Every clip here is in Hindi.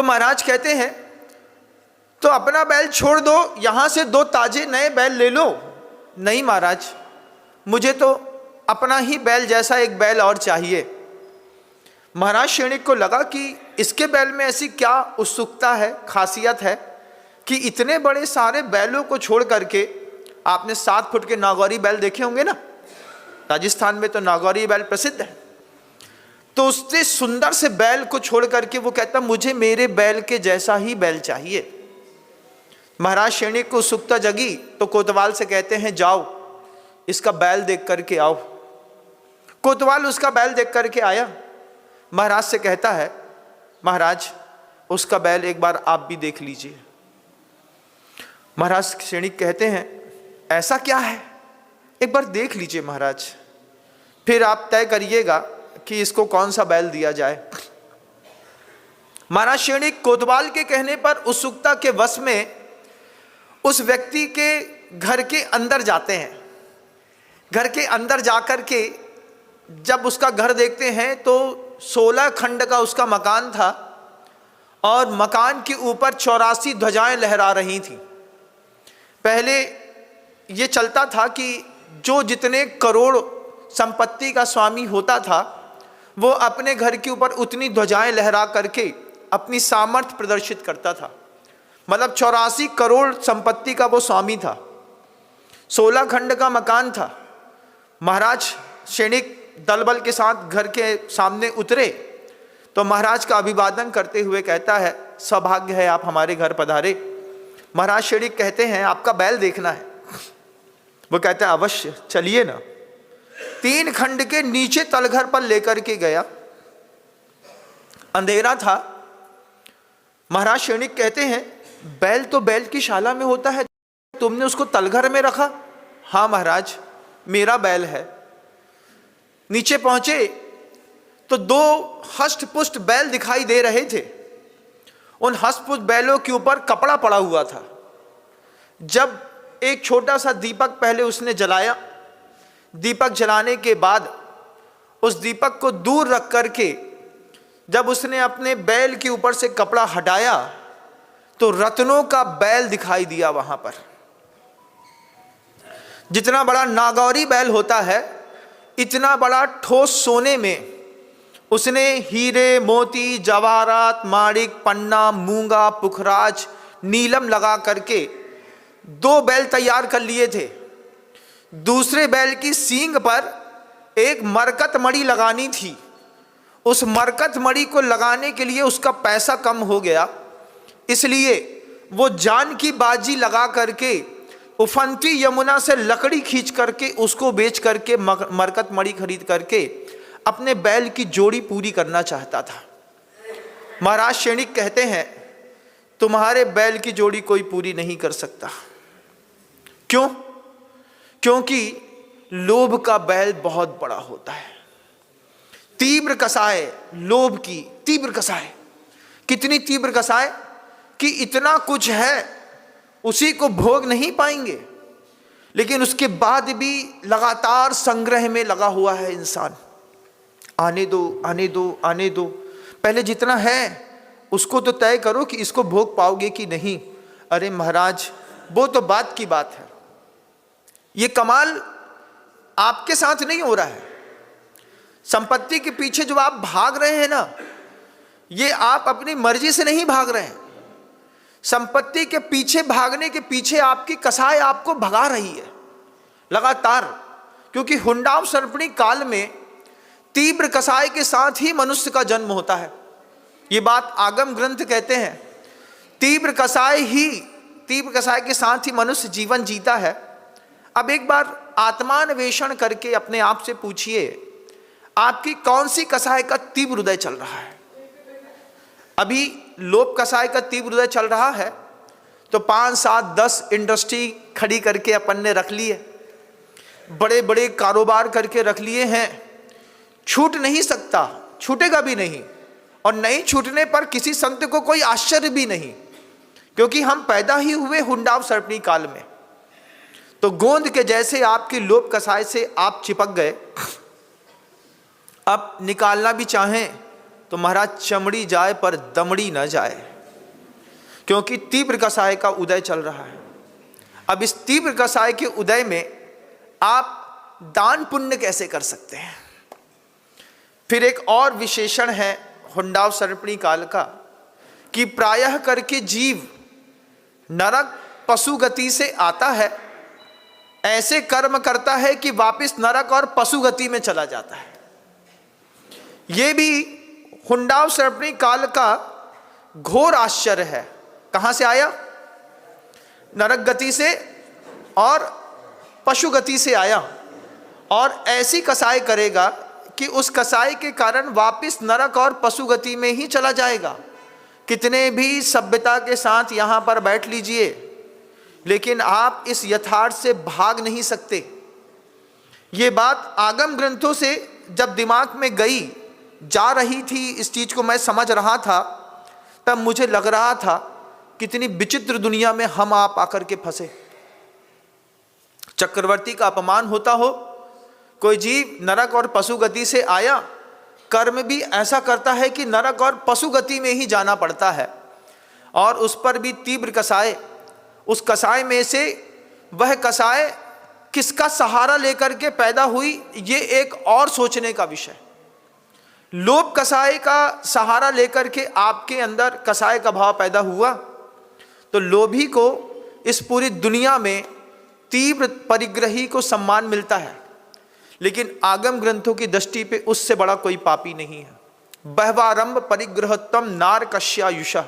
तो महाराज कहते हैं तो अपना बैल छोड़ दो, यहां से 2 ताजे नए बैल ले लो। नहीं महाराज, मुझे तो अपना ही बैल जैसा एक बैल और चाहिए। महाराज शैणिक को लगा कि इसके बैल में ऐसी क्या उत्सुकता है, खासियत है कि इतने बड़े सारे बैलों को छोड़ करके, आपने 7 फुट के नागौरी बैल देखे होंगे ना, राजस्थान में तो नागौरी बैल प्रसिद्ध है। तो उससे सुंदर से बैल को छोड़ करके वो कहता मुझे मेरे बैल के जैसा ही बैल चाहिए। महाराज शैणिक को उत्सुकता जगी तो कोतवाल से कहते हैं जाओ इसका बैल देख करके आओ। कोतवाल उसका बैल देख करके आया। महाराज से कहता है महाराज उसका बैल एक बार आप भी देख लीजिए। महाराज शैणिक कहते हैं ऐसा क्या है, एक बार देख लीजिए महाराज, फिर आप तय करिएगा कि इसको कौन सा बैल दिया जाए। महाराज शैणिक कोतवाल के कहने पर उत्सुकता के वश में उस व्यक्ति के घर के अंदर जाते हैं। घर के अंदर जाकर के जब उसका घर देखते हैं तो 16 खंड का उसका मकान था और मकान के ऊपर 84 ध्वजाएं लहरा रही थीं। पहले ये चलता था कि जो जितने करोड़ संपत्ति का स्वामी होता था वो अपने घर के ऊपर उतनी ध्वजाएं लहरा करके अपनी सामर्थ्य प्रदर्शित करता था। मतलब 84 करोड़ संपत्ति का वो स्वामी था, 16 खंड का मकान था। महाराज शैणिक दल बल के साथ घर के सामने उतरे तो महाराज का अभिवादन करते हुए कहता है सौभाग्य है आप हमारे घर पधारे। महाराज शैणिक कहते हैं आपका बैल देखना है। वो कहता है अवश्य चलिए ना। 3 खंड के नीचे तलघर पर लेकर के गया। अंधेरा था। महाराज शैणिक कहते हैं बैल तो बैल की शाला में होता है, तुमने उसको तलघर में रखा? हाँ महाराज मेरा बैल है। नीचे पहुंचे तो 2 हष्ट-पुष्ट बैल दिखाई दे रहे थे। उन हष्ट-पुष्ट बैलों के ऊपर कपड़ा पड़ा हुआ था। जब एक छोटा सा दीपक पहले उसने जलाया, दीपक जलाने के बाद उस दीपक को दूर रख करके जब उसने अपने बैल के ऊपर से कपड़ा हटाया तो रत्नों का बैल दिखाई दिया वहां पर। जितना बड़ा नागौरी बैल होता है इतना बड़ा ठोस सोने में उसने हीरे, मोती, जवाहरात, माणिक, पन्ना, मूंगा, पुखराज, नीलम लगा करके 2 बैल तैयार कर लिए थे। दूसरे बैल की सींग पर एक मरकत मणि लगानी थी। उस मरकत मणि को लगाने के लिए उसका पैसा कम हो गया, इसलिए वो जान की बाजी लगा करके उफनती यमुना से लकड़ी खींच करके उसको बेच करके मरकत मणि खरीद करके अपने बैल की जोड़ी पूरी करना चाहता था। महाराज शैणिक कहते हैं तुम्हारे बैल की जोड़ी कोई पूरी नहीं कर सकता। क्यों? क्योंकि लोभ का बैल बहुत बड़ा होता है। तीव्र कसाय, लोभ की तीव्र कसाय। कितनी तीव्र कसाय कि इतना कुछ है उसी को भोग नहीं पाएंगे, लेकिन उसके बाद भी लगातार संग्रह में लगा हुआ है इंसान। आने दो आने दो आने दो, पहले जितना है उसको तो तय करो कि इसको भोग पाओगे कि नहीं। अरे महाराज वो तो बात की बात है, ये कमाल आपके साथ नहीं हो रहा है। संपत्ति के पीछे जो आप भाग रहे हैं ना, ये आप अपनी मर्जी से नहीं भाग रहे हैं। संपत्ति के पीछे भागने के पीछे आपकी कसाय आपको भगा रही है लगातार। क्योंकि हुंडाव सर्पणी काल में तीव्र कसाय के साथ ही मनुष्य का जन्म होता है। ये बात आगम ग्रंथ कहते हैं। तीव्र कसाय के साथ ही मनुष्य जीवन जीता है। अब एक बार आत्मान्वेषण करके अपने आप से पूछिए आपकी कौन सी कसाय का तीव्र हृदय चल रहा है। अभी लोभ कसाय का तीव्र हृदय चल रहा है तो 5, 7, 10 इंडस्ट्री खड़ी करके अपन ने रख ली है, बड़े बड़े कारोबार करके रख लिए हैं। छूट नहीं सकता, छूटेगा भी नहीं, और नहीं छूटने पर किसी संत को कोई आश्चर्य भी नहीं, क्योंकि हम पैदा ही हुए हुंडाव सर्पणी काल में। तो गोंद के जैसे आपकी लोभ कसाय से आप चिपक गए। अब निकालना भी चाहें तो महाराज चमड़ी जाए पर दमड़ी न जाए। क्योंकि तीव्र कसाय का उदय चल रहा है। अब इस तीव्र कसाय के उदय में आप दान पुण्य कैसे कर सकते हैं? फिर एक और विशेषण है हुंडाव सर्पणी काल का कि प्रायः करके जीव नरक पशु गति से आता है, ऐसे कर्म करता है कि वापस नरक और पशु गति में चला जाता है। यह भी हुंडाव सर्पणी काल का घोर आश्चर्य है। कहां से आया? नरक गति से और पशु गति से आया, और ऐसी कसाई करेगा कि उस कसाई के कारण वापस नरक और पशु गति में ही चला जाएगा। कितने भी सभ्यता के साथ यहां पर बैठ लीजिए, लेकिन आप इस यथार्थ से भाग नहीं सकते। ये बात आगम ग्रंथों से जब दिमाग में गई जा रही थी, इस चीज को मैं समझ रहा था, तब मुझे लग रहा था कितनी विचित्र दुनिया में हम आप आकर के फंसे। चक्रवर्ती का अपमान होता हो, कोई जीव नरक और पशु गति से आया, कर्म भी ऐसा करता है कि नरक और पशु गति में ही जाना पड़ता है, और उस पर भी तीव्र कसाय। उस कसाय में से वह कसाय किसका सहारा लेकर के पैदा हुई, ये एक और सोचने का विषय। लोभ कसाय का सहारा लेकर के आपके अंदर कसाय का भाव पैदा हुआ, तो लोभी को इस पूरी दुनिया में तीव्र परिग्रही को सम्मान मिलता है, लेकिन आगम ग्रंथों की दृष्टि पे उससे बड़ा कोई पापी नहीं है। बहवारंभ परिग्रहत्वम नार कश्यायुषः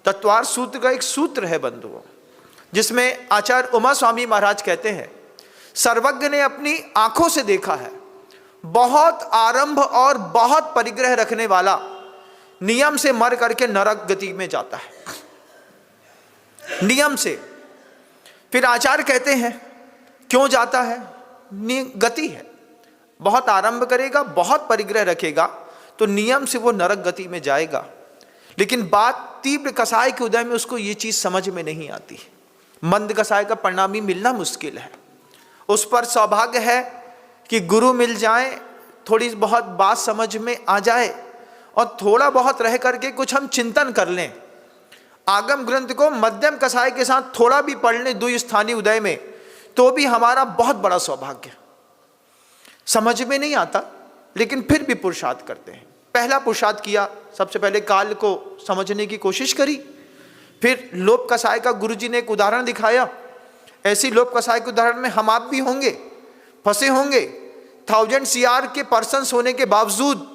तत्वार सूत्र का एक सूत्र है बंधुओं, जिसमें आचार्य उमा स्वामी महाराज कहते हैं, सर्वज्ञ ने अपनी आंखों से देखा है, बहुत आरंभ और बहुत परिग्रह रखने वाला नियम से मर करके नरक गति में जाता है, नियम से। फिर आचार्य कहते हैं क्यों जाता है? गति है, बहुत आरंभ करेगा, बहुत परिग्रह रखेगा, तो नियम से वो नरक गति में जाएगा। लेकिन बात तीव्र कसाय के उदय में उसको ये चीज समझ में नहीं आती। मंद कसाय का परिणामी मिलना मुश्किल है। उस पर सौभाग्य है कि गुरु मिल जाए, थोड़ी बहुत बात समझ में आ जाए, और थोड़ा बहुत रह करके कुछ हम चिंतन कर लें, आगम ग्रंथ को मध्यम कसाय के साथ थोड़ा भी पढ़ लें द्विस्थानी उदय में, तो भी हमारा बहुत बड़ा सौभाग्य। समझ में नहीं आता, लेकिन फिर भी पुरुषार्थ करते हैं। पहला पुरुषार्थ किया, सबसे पहले काल को समझने की कोशिश करी, फिर लोभ कसाय का गुरुजी ने एक उदाहरण दिखाया। ऐसी लोभ कसाय के उदाहरण में हम आप भी होंगे, फंसे होंगे। 1000 CR के पर्सन्स होने के बावजूद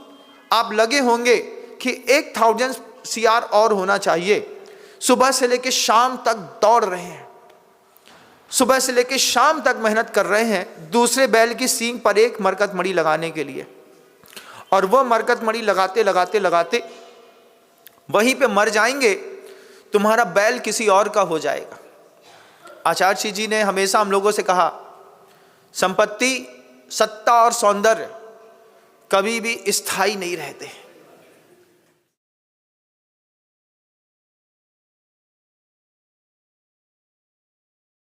आप लगे होंगे कि 1000 CR और होना चाहिए। सुबह से लेकर शाम तक दौड़ रहे हैं, सुबह से लेकर शाम तक मेहनत कर रहे हैं दूसरे बैल की सींग पर एक मरकत मणि लगाने के लिए, और वो मरकत मणि लगाते लगाते लगाते वहीं पे मर जाएंगे, तुम्हारा बैल किसी और का हो जाएगा। आचार्य जी ने हमेशा हम लोगों से कहा, संपत्ति, सत्ता और सौंदर्य कभी भी स्थायी नहीं रहते।